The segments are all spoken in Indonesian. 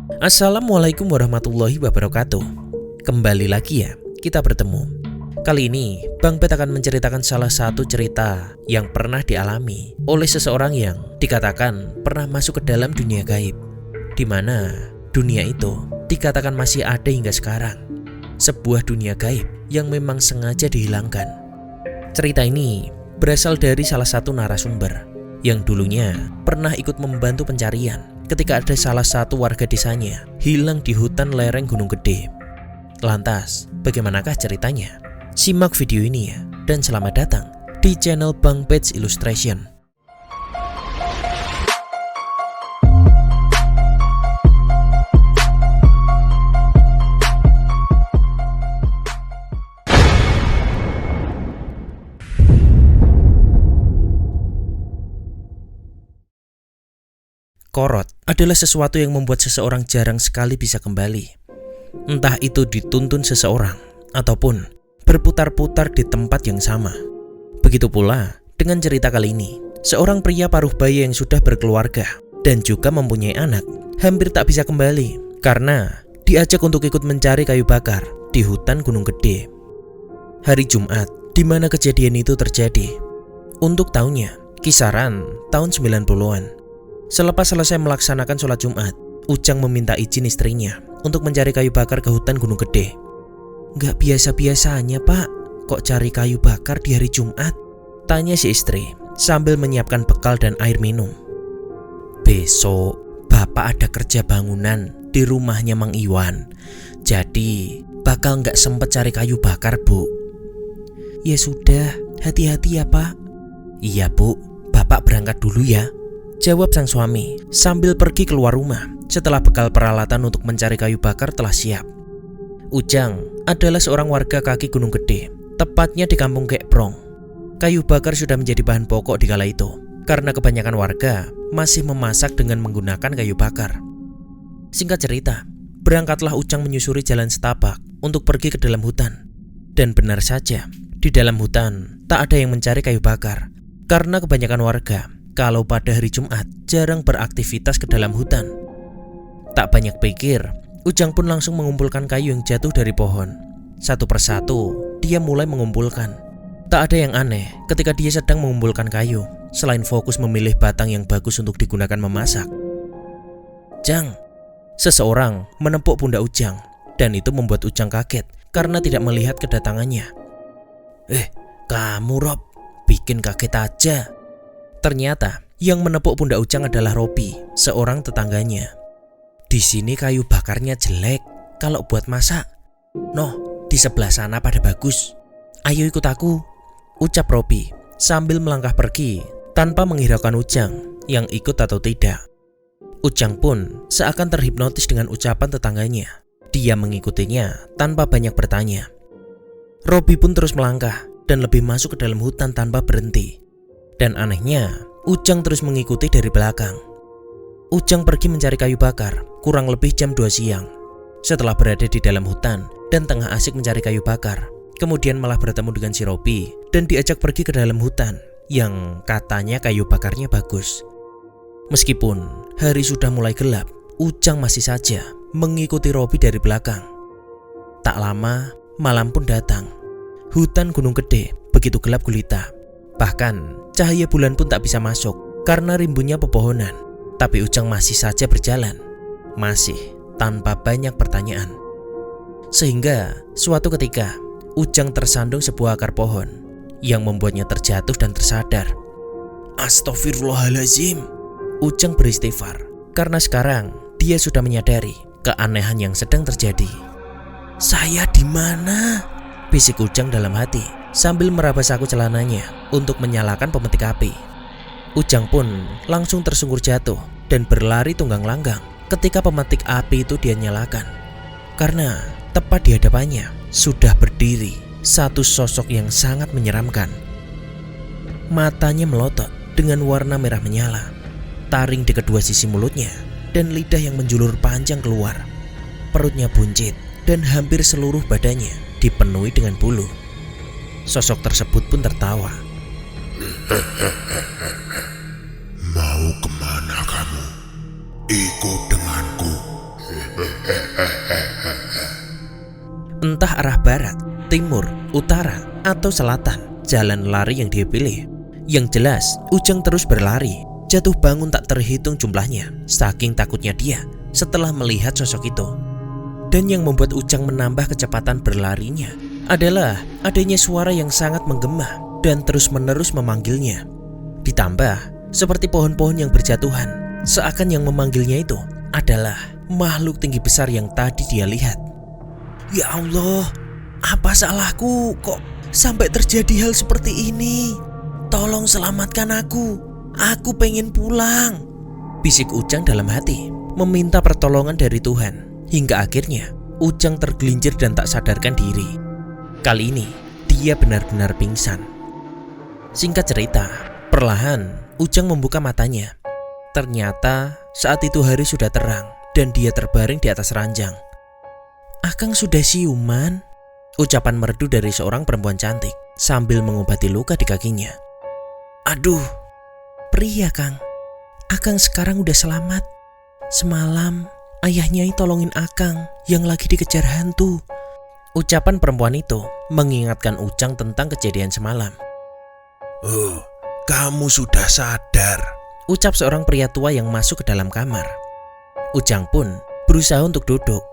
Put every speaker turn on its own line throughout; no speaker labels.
Assalamualaikum warahmatullahi wabarakatuh. Kembali lagi ya, kita bertemu. Kali ini, Bang Bet akan menceritakan salah satu cerita yang pernah dialami oleh seseorang yang dikatakan pernah masuk ke dalam dunia gaib, di mana dunia itu dikatakan masih ada hingga sekarang. Sebuah dunia gaib yang memang sengaja dihilangkan. Cerita ini berasal dari salah satu narasumber yang dulunya pernah ikut membantu pencarian ketika ada salah satu warga desanya hilang di hutan lereng Gunung Gede. Lantas, bagaimanakah ceritanya? Simak video ini ya, dan selamat datang di channel Bang Bet Illustration. Korot adalah sesuatu yang membuat seseorang jarang sekali bisa kembali. Entah itu dituntun seseorang, ataupun berputar-putar di tempat yang sama. Begitu pula dengan cerita kali ini. Seorang pria paruh baya yang sudah berkeluarga dan juga mempunyai anak, hampir tak bisa kembali karena diajak untuk ikut mencari kayu bakar di hutan Gunung Gede. Hari Jumat, di mana kejadian itu terjadi. Untuk tahunnya, kisaran tahun 90-an. Selepas selesai melaksanakan sholat Jumat, Ujang meminta izin istrinya untuk mencari kayu bakar ke hutan Gunung Gede. Gak biasa-biasanya pak, kok cari kayu bakar di hari Jumat? Tanya si istri sambil menyiapkan bekal dan air minum. Besok, bapak ada kerja bangunan di rumahnya Mang Iwan. Jadi, bakal gak sempet cari kayu bakar bu. Ya sudah, hati-hati ya pak. Iya bu, bapak berangkat dulu ya, jawab sang suami sambil pergi keluar rumah setelah bekal peralatan untuk mencari kayu bakar telah siap. Ujang adalah seorang warga kaki Gunung Gede, tepatnya di kampung Kekbrong. Kayu bakar sudah menjadi bahan pokok di kala itu, karena kebanyakan warga masih memasak dengan menggunakan kayu bakar. Singkat cerita, berangkatlah Ujang menyusuri jalan setapak untuk pergi ke dalam hutan. Dan benar saja, di dalam hutan tak ada yang mencari kayu bakar, karena kebanyakan warga kalau pada hari Jumat jarang beraktivitas ke dalam hutan. Tak banyak pikir, Ujang pun langsung mengumpulkan kayu yang jatuh dari pohon. Satu persatu, dia mulai mengumpulkan. Tak ada yang aneh ketika dia sedang mengumpulkan kayu, selain fokus memilih batang yang bagus untuk digunakan memasak. Jang, seseorang menepuk pundak Ujang, dan itu membuat Ujang kaget karena tidak melihat kedatangannya. Kamu Rob, bikin kaget aja. Ternyata yang menepuk pundak Ujang adalah Robi, seorang tetangganya. Di sini kayu bakarnya jelek kalau buat masak. Noh, di sebelah sana pada bagus. Ayo ikut aku, ucap Robi sambil melangkah pergi tanpa menghiraukan Ujang yang ikut atau tidak. Ujang pun seakan terhipnotis dengan ucapan tetangganya. Dia mengikutinya tanpa banyak bertanya. Robi pun terus melangkah dan lebih masuk ke dalam hutan tanpa berhenti. Dan anehnya, Ujang terus mengikuti dari belakang. Ujang pergi mencari kayu bakar kurang lebih jam 2 siang. Setelah berada di dalam hutan dan tengah asik mencari kayu bakar, kemudian malah bertemu dengan si Robi dan diajak pergi ke dalam hutan yang katanya kayu bakarnya bagus. Meskipun hari sudah mulai gelap, Ujang masih saja mengikuti Robi dari belakang. Tak lama, malam pun datang. Hutan Gunung Gede begitu gelap gulita. Bahkan cahaya bulan pun tak bisa masuk karena rimbunnya pepohonan. Tapi Ujang masih saja berjalan, masih tanpa banyak pertanyaan. Sehingga suatu ketika Ujang tersandung sebuah akar pohon yang membuatnya terjatuh dan tersadar. Astagfirullahaladzim, Ujang beristighfar karena sekarang dia sudah menyadari keanehan yang sedang terjadi. Saya di mana? Bisik Ujang dalam hati sambil meraba saku celananya untuk menyalakan pemetik api. Ujang pun langsung tersungkur jatuh dan berlari tunggang langgang ketika pemetik api itu dia nyalakan. Karena tepat di hadapannya sudah berdiri satu sosok yang sangat menyeramkan. Matanya melotot dengan warna merah menyala, taring di kedua sisi mulutnya, dan lidah yang menjulur panjang keluar. Perutnya buncit dan hampir seluruh badannya dipenuhi dengan bulu. Sosok tersebut pun tertawa.
Mau kemana kamu? Ikut denganku.
Entah arah barat, timur, utara, atau selatan, jalan lari yang dia pilih. Yang jelas, Ujang terus berlari. Jatuh bangun tak terhitung jumlahnya, saking takutnya dia setelah melihat sosok itu. Dan yang membuat Ujang menambah kecepatan berlarinya adalah adanya suara yang sangat menggema dan terus-menerus memanggilnya. Ditambah, seperti pohon-pohon yang berjatuhan, seakan yang memanggilnya itu adalah makhluk tinggi besar yang tadi dia lihat. Ya Allah, apa salahku kok sampai terjadi hal seperti ini? Tolong selamatkan aku. Aku pengen pulang, bisik Ujang dalam hati, meminta pertolongan dari Tuhan. Hingga akhirnya Ujang tergelincir dan tak sadarkan diri. Kali ini dia benar-benar pingsan. Singkat cerita, perlahan Ujang membuka matanya. Ternyata saat itu hari sudah terang dan dia terbaring di atas ranjang. "Akang sudah siuman?" Ucapan merdu dari seorang perempuan cantik sambil mengobati luka di kakinya. "Aduh, pria Kang, Akang sekarang udah selamat. Semalam ayahnya tolongin Akang yang lagi dikejar hantu." Ucapan perempuan itu mengingatkan Ujang tentang kejadian semalam.
"Oh, kamu sudah sadar,"
ucap seorang pria tua yang masuk ke dalam kamar. Ujang pun berusaha untuk duduk.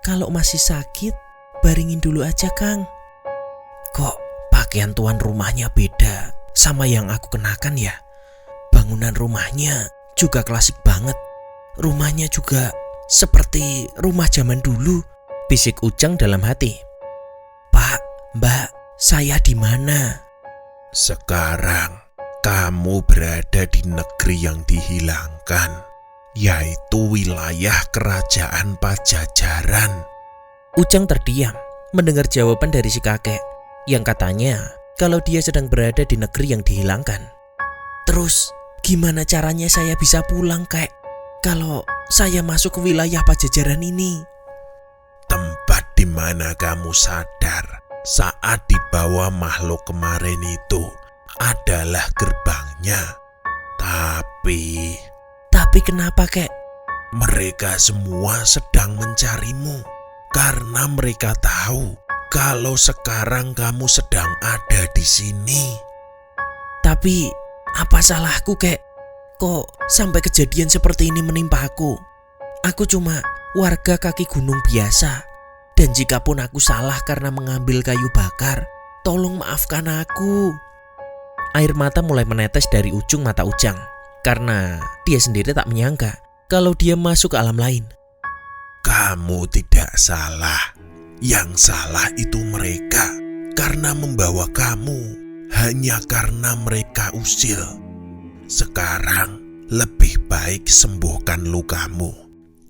"Kalau masih sakit, baringin dulu aja Kang." "Kok pakaian tuan rumahnya beda sama yang aku kenakan ya? Bangunan rumahnya juga klasik banget. Rumahnya juga seperti rumah zaman dulu," bisik Ujang dalam hati. "Pak, Mbak, saya di mana?"
"Sekarang kamu berada di negeri yang dihilangkan, yaitu wilayah kerajaan Pajajaran."
Ujang terdiam mendengar jawaban dari si kakek yang katanya kalau dia sedang berada di negeri yang dihilangkan. "Terus gimana caranya saya bisa pulang, Kek? Kalau saya masuk ke wilayah Pajajaran ini?"
"Tempat di mana kamu sadar saat dibawa makhluk kemarin itu adalah gerbangnya. Tapi
kenapa, Kek?"
"Mereka semua sedang mencarimu karena mereka tahu kalau sekarang kamu sedang ada di sini."
"Tapi apa salahku, Kek? Kok sampai kejadian seperti ini menimpa aku? Aku cuma warga kaki gunung biasa. Dan jikapun aku salah karena mengambil kayu bakar, tolong maafkan aku." Air mata mulai menetes dari ujung mata Ujang karena dia sendiri tak menyangka kalau dia masuk ke alam lain.
"Kamu tidak salah. Yang salah itu mereka karena membawa kamu. Hanya karena mereka usil. Sekarang lebih baik sembuhkan lukamu.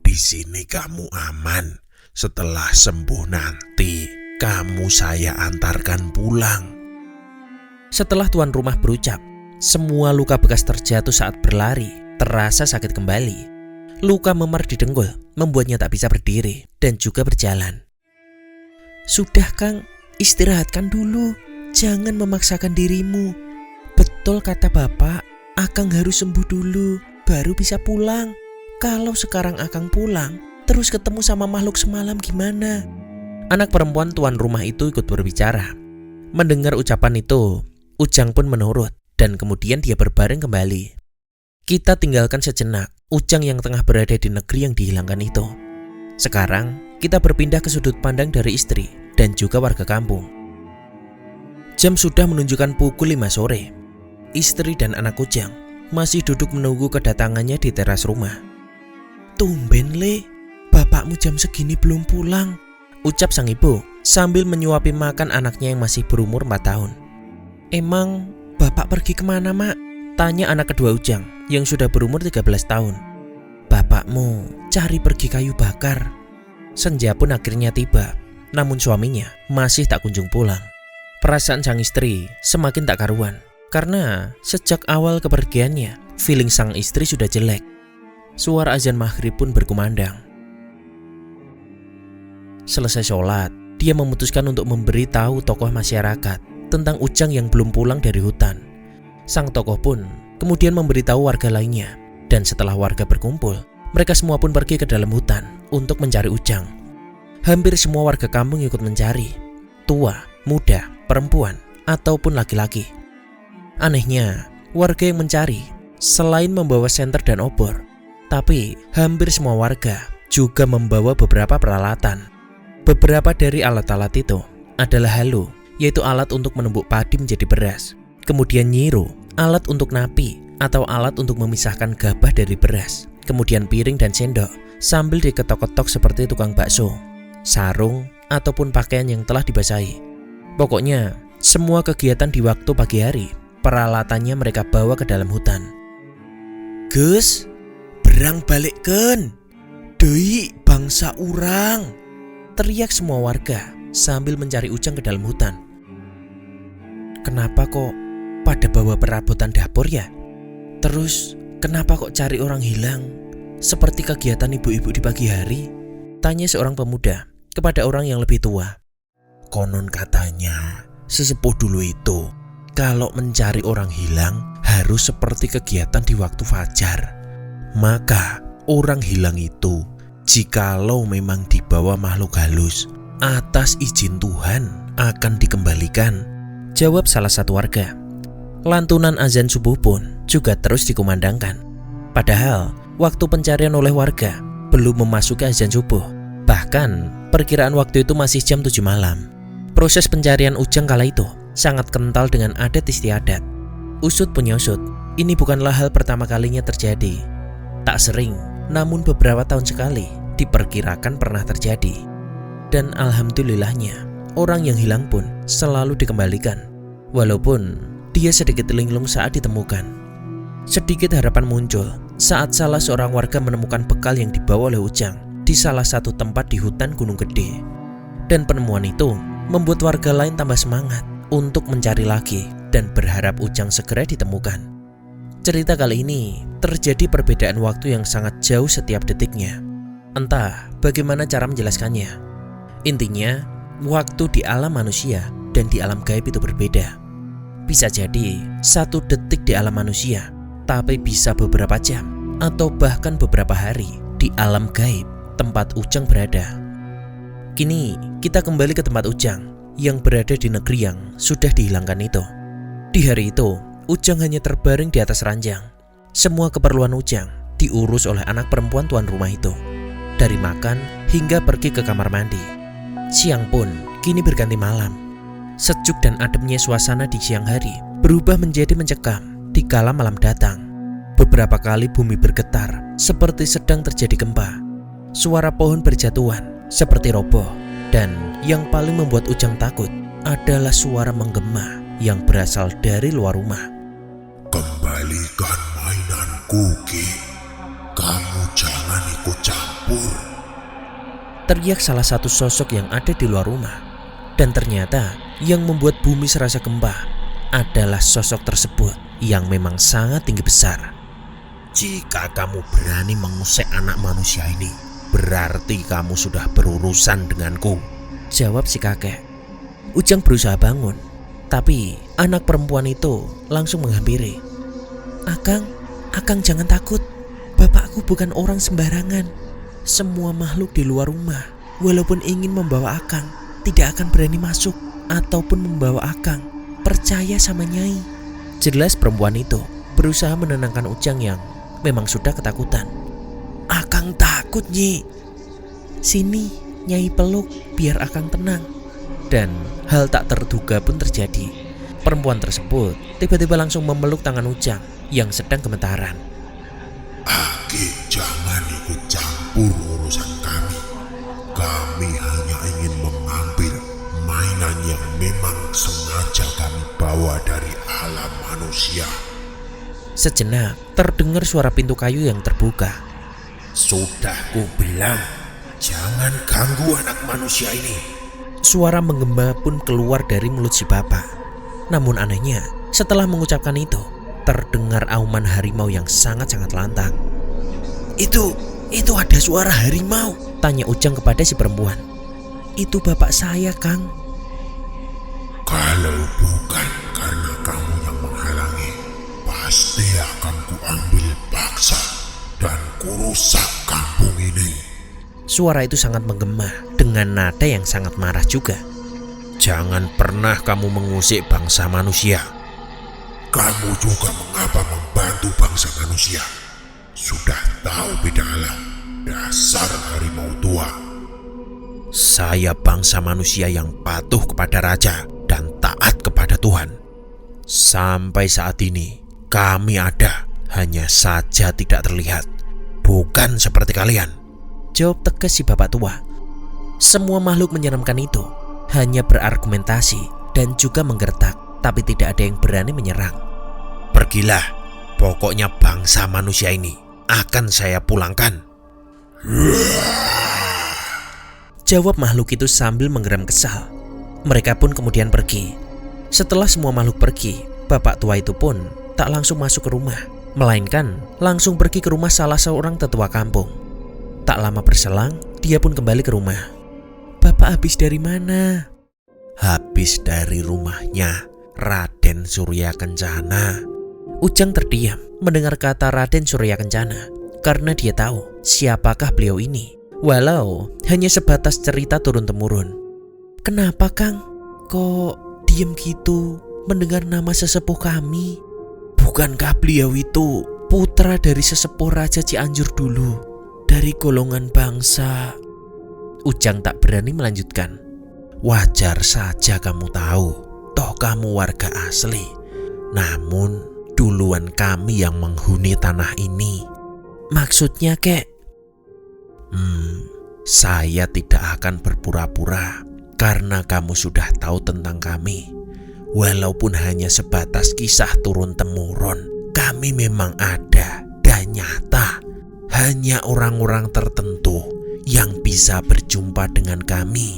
Di sini kamu aman. Setelah sembuh nanti, kamu saya antarkan pulang."
Setelah tuan rumah berucap, semua luka bekas terjatuh saat berlari terasa sakit kembali. Luka memar di dengkul membuatnya tak bisa berdiri dan juga berjalan. "Sudah Kang, istirahatkan dulu. Jangan memaksakan dirimu. Betul kata Bapak, Akang harus sembuh dulu, baru bisa pulang. Kalau sekarang Akang pulang, terus ketemu sama makhluk semalam gimana?" Anak perempuan tuan rumah itu ikut berbicara. Mendengar ucapan itu, Ujang pun menurut dan kemudian dia berbaring kembali. Kita tinggalkan sejenak Ujang yang tengah berada di negeri yang dihilangkan itu. Sekarang kita berpindah ke sudut pandang dari istri dan juga warga kampung. Jam sudah menunjukkan pukul 5 sore. Istri dan anak Ujang masih duduk menunggu kedatangannya di teras rumah. "Tumben Le, bapakmu jam segini belum pulang," ucap sang ibu sambil menyuapi makan anaknya yang masih berumur 4 tahun. "Emang bapak pergi kemana, Mak?" tanya anak kedua Ujang yang sudah berumur 13 tahun. "Bapakmu cari pergi kayu bakar." Senja pun akhirnya tiba, namun suaminya masih tak kunjung pulang. Perasaan sang istri semakin tak karuan karena sejak awal kepergiannya, feeling sang istri sudah jelek. Suara azan maghrib pun berkumandang. Selesai sholat, dia memutuskan untuk memberitahu tokoh masyarakat tentang Ujang yang belum pulang dari hutan. Sang tokoh pun kemudian memberitahu warga lainnya, dan setelah warga berkumpul, mereka semua pun pergi ke dalam hutan untuk mencari Ujang. hampir semua warga kampung ikut mencari. Tua, muda, perempuan, ataupun laki-laki. Anehnya, warga yang mencari selain membawa senter dan obor, tapi hampir semua warga juga membawa beberapa peralatan. Beberapa dari alat-alat itu adalah halu, yaitu alat untuk menumbuk padi menjadi beras. Kemudian nyiru, alat untuk napi atau alat untuk memisahkan gabah dari beras. Kemudian piring dan sendok sambil diketok-ketok seperti tukang bakso. Sarung ataupun pakaian yang telah dibasahi. Pokoknya, semua kegiatan di waktu pagi hari, peralatannya mereka bawa ke dalam hutan.
Gus, berang balikkan. Doi bangsa urang.
Teriak semua warga sambil mencari Ujang ke dalam hutan. Kenapa kok pada bawa perabotan dapur ya? Terus kenapa kok cari orang hilang? Seperti kegiatan ibu-ibu di pagi hari? Tanya seorang pemuda kepada orang yang lebih tua.
Konon katanya, sesepuh dulu itu kalau mencari orang hilang harus seperti kegiatan di waktu fajar. Maka orang hilang itu jikalau memang dibawa makhluk halus, atas izin Tuhan akan dikembalikan.
Jawab salah satu warga. Lantunan azan subuh pun juga terus dikumandangkan. Padahal waktu pencarian oleh warga belum memasuki azan subuh. Bahkan perkiraan waktu itu masih jam 7 malam. Proses pencarian Ujang kala itu sangat kental dengan adat istiadat. Usut punya usut, ini bukanlah hal pertama kalinya terjadi. Tak sering, namun beberapa tahun sekali diperkirakan pernah terjadi. Dan alhamdulillahnya, orang yang hilang pun selalu dikembalikan. Walaupun dia sedikit linglung saat ditemukan. Sedikit harapan muncul saat salah seorang warga menemukan bekal yang dibawa oleh Ujang di salah satu tempat di hutan Gunung Gede. Dan penemuan itu membuat warga lain tambah semangat untuk mencari lagi dan berharap Ujang segera ditemukan. Cerita kali ini terjadi perbedaan waktu yang sangat jauh setiap detiknya. Entah bagaimana cara menjelaskannya. Intinya, waktu di alam manusia dan di alam gaib itu berbeda. Bisa jadi 1 detik di alam manusia, tapi bisa beberapa jam atau bahkan beberapa hari di alam gaib tempat Ujang berada. Kini kita kembali ke tempat Ujang yang berada di negeri yang sudah dihilangkan itu. Di hari itu, Ujang hanya terbaring di atas ranjang. Semua keperluan Ujang diurus oleh anak perempuan tuan rumah itu, dari makan hingga pergi ke kamar mandi. Siang pun kini berganti malam. Sejuk dan ademnya suasana di siang hari berubah menjadi mencekam di kala malam datang. Beberapa kali bumi bergetar seperti sedang terjadi gempa. Suara pohon berjatuhan seperti roboh. Dan yang paling membuat Ujang takut adalah suara menggema yang berasal dari luar rumah.
Kembalikan mainanku, Ki. Kamu jangan ikut campur.
Teriak salah satu sosok yang ada di luar rumah. Dan ternyata yang membuat bumi serasa gempa adalah sosok tersebut yang memang sangat tinggi besar.
Jika kamu berani mengusik anak manusia ini, berarti kamu sudah berurusan denganku.
Jawab si kakek. Ujang berusaha bangun, tapi anak perempuan itu langsung menghampiri. Akang jangan takut. Bapakku bukan orang sembarangan. Semua makhluk di luar rumah, walaupun ingin membawa Akang, tidak akan berani masuk ataupun membawa Akang. Percaya sama Nyai. Jelas perempuan itu berusaha menenangkan Ujang yang memang sudah ketakutan. Akang takut, Nyi. Sini, Nyai peluk biar Akang tenang. Dan hal tak terduga pun terjadi. Perempuan tersebut tiba-tiba langsung memeluk tangan Ujang yang sedang gemetaran.
Aki, jangan ikut campur urusan kami. Kami hanya ingin mengambil mainan yang memang sengaja kami bawa dari alam manusia.
Sejenak terdengar suara pintu kayu yang terbuka.
Sudah ku bilang, jangan ganggu anak manusia ini.
Suara menggema pun keluar dari mulut si bapak. Namun anehnya, setelah mengucapkan itu, terdengar auman harimau yang sangat-sangat lantang. Itu ada suara harimau, tanya Ujang kepada si perempuan. Itu bapak saya, Kang.
Kalau bukan karena kamu yang menghalangi, pasti akan kuambil paksa dan kurusak kampung ini.
Suara itu sangat menggema dengan nada yang sangat marah juga.
Jangan pernah kamu mengusik bangsa manusia.
Kamu juga mengapa membantu bangsa manusia? Sudah tahu beda alam, dasar harimau tua.
Saya bangsa manusia yang patuh kepada raja dan taat kepada Tuhan. Sampai saat ini kami ada, hanya saja tidak terlihat. Bukan seperti kalian.
Jawab tegas si bapak tua. Semua makhluk menyeramkan itu hanya berargumentasi dan juga menggertak, tapi tidak ada yang berani menyerang.
Pergilah, pokoknya bangsa manusia ini akan saya pulangkan.
Jawab makhluk itu sambil menggeram kesal. Mereka pun kemudian pergi. Setelah semua makhluk pergi, bapak tua itu pun tak langsung masuk ke rumah, melainkan langsung pergi ke rumah salah seorang tetua kampung. Tak lama berselang, dia pun kembali ke rumah. Bapak habis dari mana?
Habis dari rumahnya Raden Surya Kencana.
Ujang terdiam mendengar kata Raden Surya Kencana karena dia tahu siapakah beliau ini, walau hanya sebatas cerita turun-temurun. Kenapa Kang? Kok diam gitu mendengar nama sesepuh kami? Bukankah beliau itu putra dari sesepuh Raja Cianjur dulu? Dari golongan bangsa. Ujang tak berani melanjutkan.
Wajar saja kamu tahu, toh kamu warga asli. Namun duluan kami yang menghuni tanah ini.
Maksudnya kek?
Saya tidak akan berpura-pura karena kamu sudah tahu tentang kami. Walaupun hanya sebatas kisah turun-temurun, kami memang ada dan nyata. Hanya orang-orang tertentu yang bisa berjumpa dengan kami.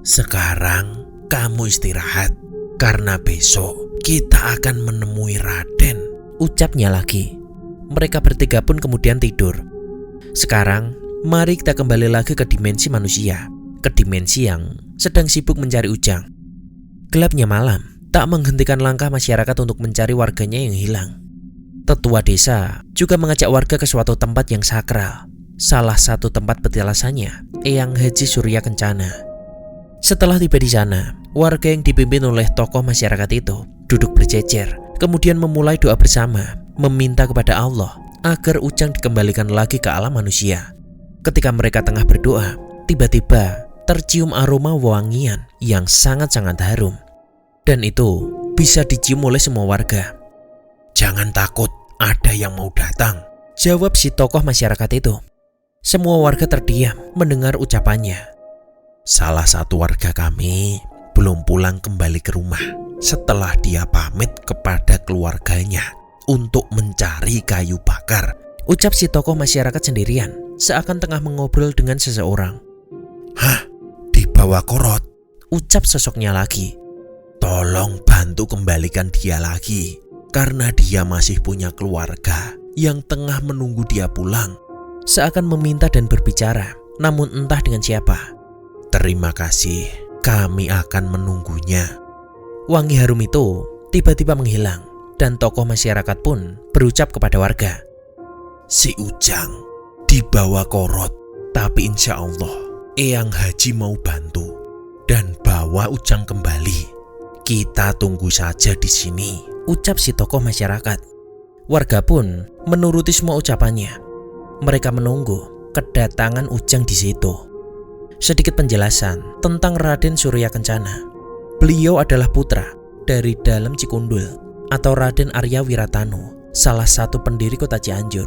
Sekarang kamu istirahat, karena besok kita akan menemui Raden.
Ucapnya lagi. Mereka bertiga pun kemudian tidur. Sekarang mari kita kembali lagi ke dimensi manusia, ke dimensi yang sedang sibuk mencari Ujang. Gelapnya malam tak menghentikan langkah masyarakat untuk mencari warganya yang hilang. Tetua desa juga mengajak warga ke suatu tempat yang sakral. Salah satu tempat petilasannya Eyang Haji Surya Kencana. Setelah tiba di sana, warga yang dipimpin oleh tokoh masyarakat itu duduk berjejer, kemudian memulai doa bersama, meminta kepada Allah agar Ujang dikembalikan lagi ke alam manusia. Ketika mereka tengah berdoa, tiba-tiba tercium aroma wangian yang sangat-sangat harum. Dan itu bisa dicium oleh semua warga.
Jangan takut, ada yang mau datang,
jawab si tokoh masyarakat itu. Semua warga terdiam mendengar ucapannya.
Salah satu warga kami belum pulang kembali ke rumah setelah dia pamit kepada keluarganya untuk mencari kayu bakar,
ucap si tokoh masyarakat sendirian seakan tengah mengobrol dengan seseorang.
Hah? Dibawa korot?
Ucap sosoknya lagi.
Tolong bantu kembalikan dia lagi, karena dia masih punya keluarga yang tengah menunggu dia pulang.
Seakan meminta dan berbicara, namun entah dengan siapa.
Terima kasih, kami akan menunggunya.
Wangi harum itu tiba-tiba menghilang, dan tokoh masyarakat pun berucap kepada warga.
Si Ujang dibawa korot, tapi insya Allah Eyang Haji mau bantu dan bawa Ujang kembali. Kita tunggu saja di sini,
ucap si tokoh masyarakat. Warga pun menuruti semua ucapannya. Mereka menunggu kedatangan Ujang di situ. Sedikit penjelasan tentang Raden Surya Kencana. Beliau adalah putra dari Dalem Cikundul atau Raden Arya Wiratanu, salah satu pendiri kota Cianjur.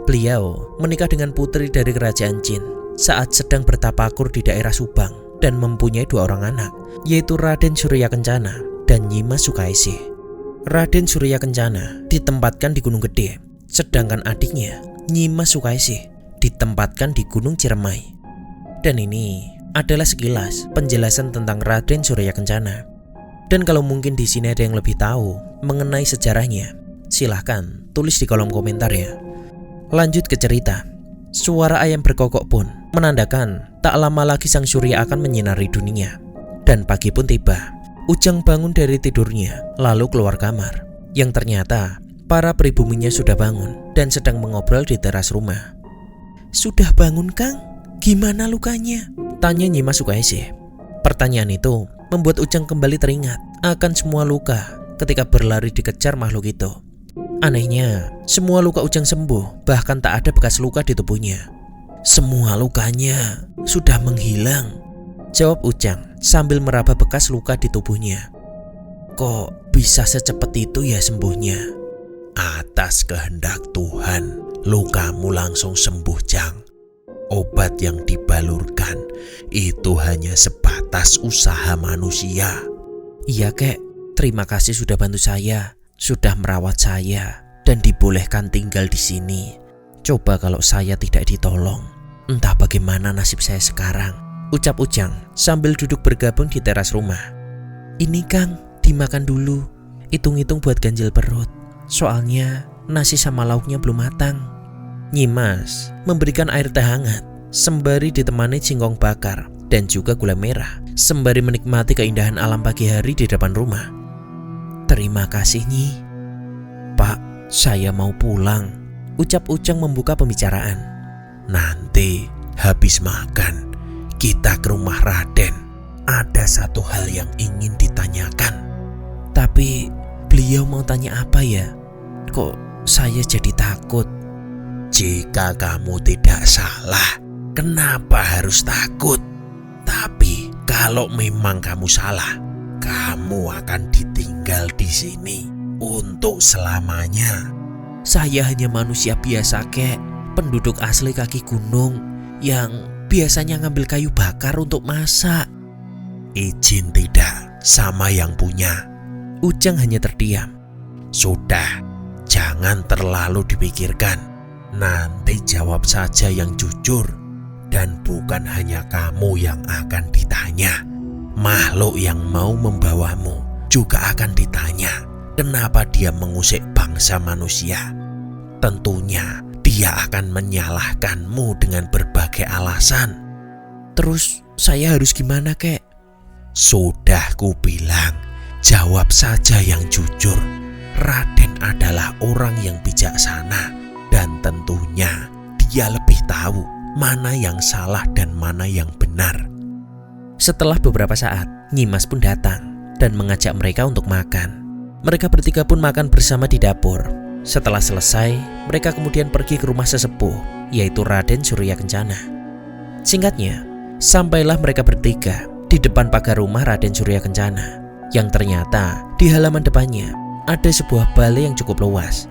Beliau menikah dengan putri dari kerajaan Jin saat sedang bertapakur di daerah Subang dan mempunyai 2 orang anak, yaitu Raden Surya Kencana dan Nyimas Sukaesih. Raden Surya Kencana ditempatkan di Gunung Gede, sedangkan adiknya Nyimas Sukaesih ditempatkan di Gunung Ciremai. Dan ini adalah sekilas penjelasan tentang Raden Surya Kencana. Dan kalau mungkin di sini ada yang lebih tahu mengenai sejarahnya, silahkan tulis di kolom komentar ya. Lanjut ke cerita. Suara ayam berkokok pun menandakan tak lama lagi sang surya akan menyinari dunia. Dan pagi pun tiba. Ujang bangun dari tidurnya lalu keluar kamar, yang ternyata para pribuminya sudah bangun dan sedang mengobrol di teras rumah. Sudah bangun Kang? Gimana lukanya? Tanya Nyimas Sukahese. Pertanyaan itu membuat Ujang kembali teringat akan semua luka ketika berlari dikejar makhluk itu. Anehnya, semua luka Ujang sembuh, bahkan tak ada bekas luka di tubuhnya. Semua lukanya sudah menghilang, jawab Ujang sambil meraba bekas luka di tubuhnya. Kok bisa secepat itu ya sembuhnya?
Atas kehendak Tuhan, lukamu langsung sembuh, Jang. Obat yang dibalurkan itu hanya sebatas usaha manusia.
Iya kek, terima kasih sudah bantu saya, sudah merawat saya, dan dibolehkan tinggal di sini. Coba kalau saya tidak ditolong, entah bagaimana nasib saya sekarang, ucap Ujang sambil duduk bergabung di teras rumah. Ini Kang, dimakan dulu, hitung-hitung buat ganjil perut. Soalnya nasi sama lauknya belum matang. Nyimas memberikan air teh hangat sembari ditemani singkong bakar dan juga gula merah sembari menikmati keindahan alam pagi hari di depan rumah. Terima kasih Nyi. Pak, saya mau pulang, ucap Ujang membuka pembicaraan.
Nanti habis makan kita ke rumah Raden. Ada satu hal yang ingin ditanyakan.
Tapi beliau mau tanya apa ya? Kok saya jadi takut?
Jika kamu tidak salah, kenapa harus takut? Tapi kalau memang kamu salah, kamu akan ditinggal di sini untuk selamanya.
Saya hanya manusia biasa kek, penduduk asli kaki gunung yang biasanya ngambil kayu bakar untuk masak.
Izin tidak sama yang punya.
Ujang hanya terdiam.
Sudah, jangan terlalu dipikirkan. Nanti jawab saja yang jujur. Dan bukan hanya kamu yang akan ditanya. Makhluk yang mau membawamu juga akan ditanya kenapa dia mengusik bangsa manusia. Tentunya dia akan menyalahkanmu dengan berbagai alasan.
Terus saya harus gimana kek?
Sudah kubilang, jawab saja yang jujur. Raden adalah orang yang bijaksana dan tentunya dia lebih tahu mana yang salah dan mana yang benar.
Setelah beberapa saat, Nyimas pun datang dan mengajak mereka untuk makan. Mereka bertiga pun makan bersama di dapur. Setelah selesai, mereka kemudian pergi ke rumah sesepuh, yaitu Raden Surya Kencana. Singkatnya, sampailah mereka bertiga di depan pagar rumah Raden Surya Kencana, yang ternyata di halaman depannya ada sebuah balai yang cukup luas.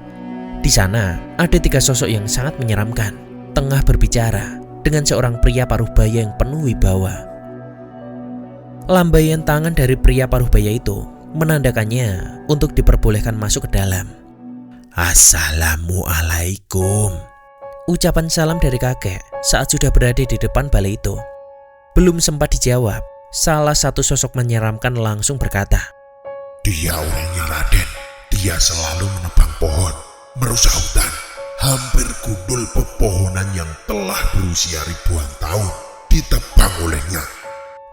Di sana ada 3 sosok yang sangat menyeramkan, tengah berbicara dengan seorang pria paruhbaya yang penuh wibawa. Lambaian tangan dari pria paruhbaya itu menandakannya untuk diperbolehkan masuk ke dalam.
Assalamualaikum,
ucapan salam dari kakek saat sudah berada di depan balai itu. Belum sempat dijawab, salah satu sosok menyeramkan langsung berkata,
Dia orangnya Raden. Dia selalu menebang pohon, merusak hutan, hampir gundul pepohonan yang telah berusia ribuan tahun ditebang olehnya.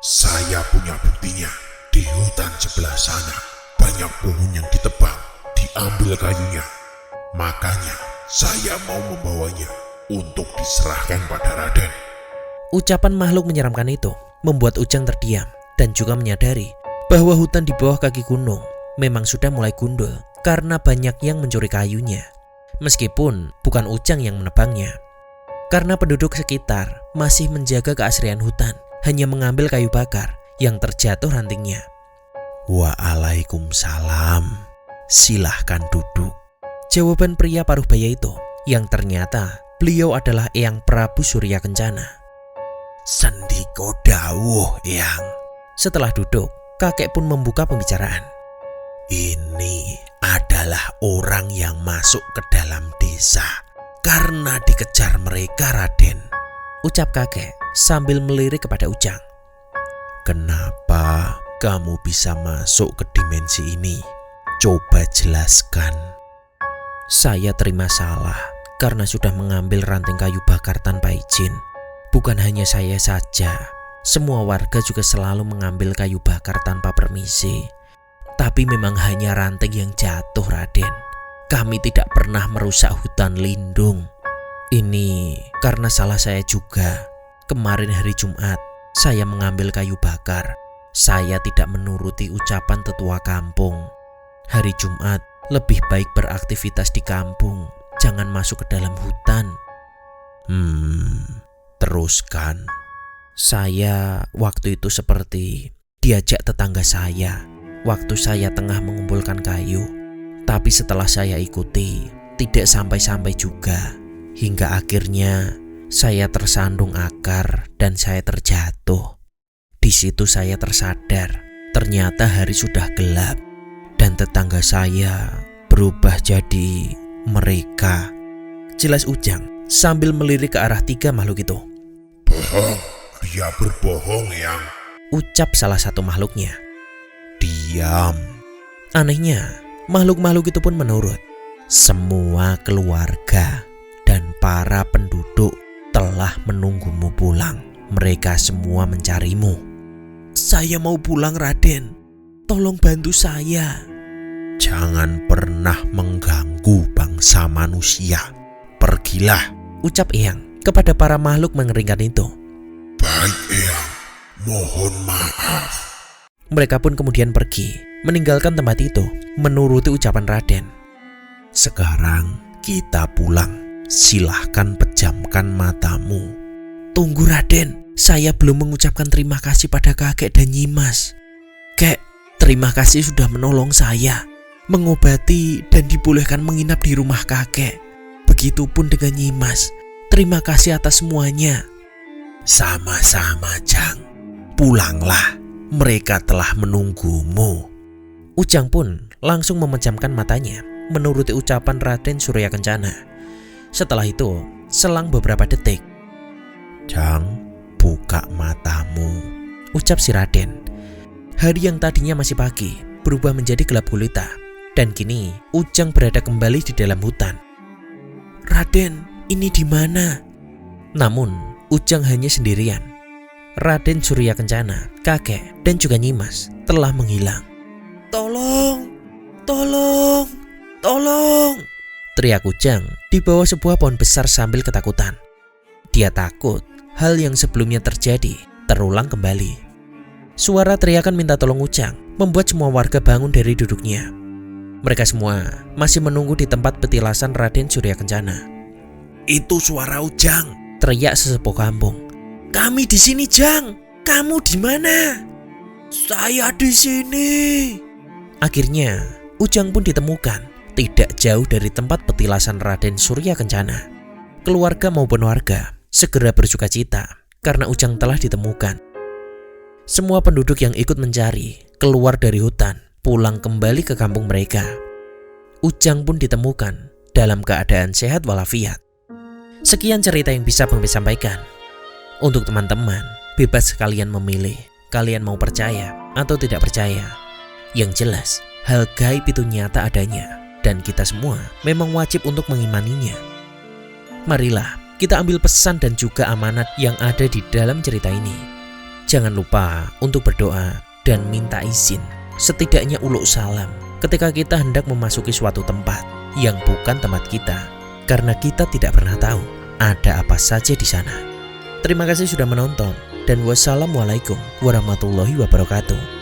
Saya punya buktinya. Di hutan sebelah sana banyak pohon yang ditebang, diambil kayunya. Makanya saya mau membawanya untuk diserahkan pada Raden.
Ucapan makhluk menyeramkan itu membuat Ujang terdiam dan juga menyadari bahwa hutan di bawah kaki gunung memang sudah mulai gundul karena banyak yang mencuri kayunya. Meskipun bukan Ujang yang menebangnya. Karena penduduk sekitar masih menjaga keasrian hutan, hanya mengambil kayu bakar yang terjatuh rantingnya.
Waalaikumsalam. Silahkan duduk.
Jawaban pria paruhbaya itu, yang ternyata beliau adalah Eyang Prabu Surya Kencana.
Sendiko dawuh, Eyang.
Setelah duduk, kakek pun membuka pembicaraan.
Ini adalah orang yang masuk ke dalam desa karena dikejar mereka, Raden,
ucap kakek sambil melirik kepada Ujang.
Kenapa kamu bisa masuk ke dimensi ini? Coba jelaskan.
Saya terima salah karena sudah mengambil ranting kayu bakar tanpa izin. Bukan hanya saya saja, semua warga juga selalu mengambil kayu bakar tanpa permisi. Tapi memang hanya ranting yang jatuh, Raden. Kami tidak pernah merusak hutan lindung. Ini karena salah saya juga. Kemarin hari Jumat, saya mengambil kayu bakar. Saya tidak menuruti ucapan tetua kampung. Hari Jumat lebih baik beraktivitas di kampung, jangan masuk ke dalam hutan.
Teruskan.
Saya waktu itu seperti diajak tetangga saya waktu saya tengah mengumpulkan kayu. Tapi setelah saya ikuti, tidak sampai-sampai juga. Hingga akhirnya saya tersandung akar dan saya terjatuh. Di situ saya tersadar, ternyata hari sudah gelap dan tetangga saya berubah jadi mereka. Jelas Ujang sambil melirik ke arah 3 makhluk itu.
Bohong, dia berbohong yang.
Ucap salah satu makhluknya.
Diam.
Anehnya, makhluk-makhluk itu pun menurut. Semua keluarga dan para penduduk telah menunggumu pulang. Mereka semua mencarimu. Saya mau pulang, Raden. Tolong bantu saya.
Jangan pernah mengganggu bangsa manusia. Pergilah.
Ucap Eyang kepada para makhluk mengeringkan itu.
Baik Eyang, mohon maaf.
Mereka pun kemudian pergi, meninggalkan tempat itu, menuruti ucapan Raden.
Sekarang kita pulang. Silahkan pejamkan matamu.
Tunggu Raden, saya belum mengucapkan terima kasih pada kakek dan Nyimas. Kek, terima kasih sudah menolong saya, mengobati dan dibolehkan menginap di rumah kakek. Begitupun dengan Nyimas. Terima kasih atas semuanya.
Sama-sama, Jang. Pulanglah. Mereka telah menunggumu.
Ujang pun langsung memejamkan matanya, menuruti ucapan Raden Surya Kencana. Setelah itu, selang beberapa detik,
Jang, buka matamu.
ucap si Raden. Hari yang tadinya masih pagi berubah menjadi gelap gulita, dan kini Ujang berada kembali di dalam hutan. Raden, ini di mana? Namun Ujang hanya sendirian. Raden Surya Kencana, kakek, dan juga Nyimas telah menghilang. Tolong, tolong, tolong, teriak Ujang di bawah sebuah pohon besar sambil ketakutan. Dia takut hal yang sebelumnya terjadi terulang kembali. Suara teriakan minta tolong Ujang membuat semua warga bangun dari duduknya. Mereka semua masih menunggu di tempat petilasan Raden Surya Kencana.
Itu suara Ujang,
teriak sesepuh kampung. Kami di sini, Jang. Kamu di mana? Saya di sini. Akhirnya, Ujang pun ditemukan tidak jauh dari tempat petilasan Raden Surya Kencana. Keluarga maupun warga segera bersuka cita karena Ujang telah ditemukan. Semua penduduk yang ikut mencari keluar dari hutan, pulang kembali ke kampung mereka. Ujang pun ditemukan dalam keadaan sehat walafiat. Sekian cerita yang bisa Bang Bes sampaikan. Untuk teman-teman, bebas kalian memilih, kalian mau percaya atau tidak percaya. Yang jelas, hal gaib itu nyata adanya, dan kita semua memang wajib untuk mengimaninya. Marilah kita ambil pesan dan juga amanat yang ada di dalam cerita ini. Jangan lupa untuk berdoa dan minta izin, setidaknya uluk salam, ketika kita hendak memasuki suatu tempat yang bukan tempat kita, karena kita tidak pernah tahu ada apa saja di sana. Terima kasih sudah menonton, dan wassalamualaikum warahmatullahi wabarakatuh.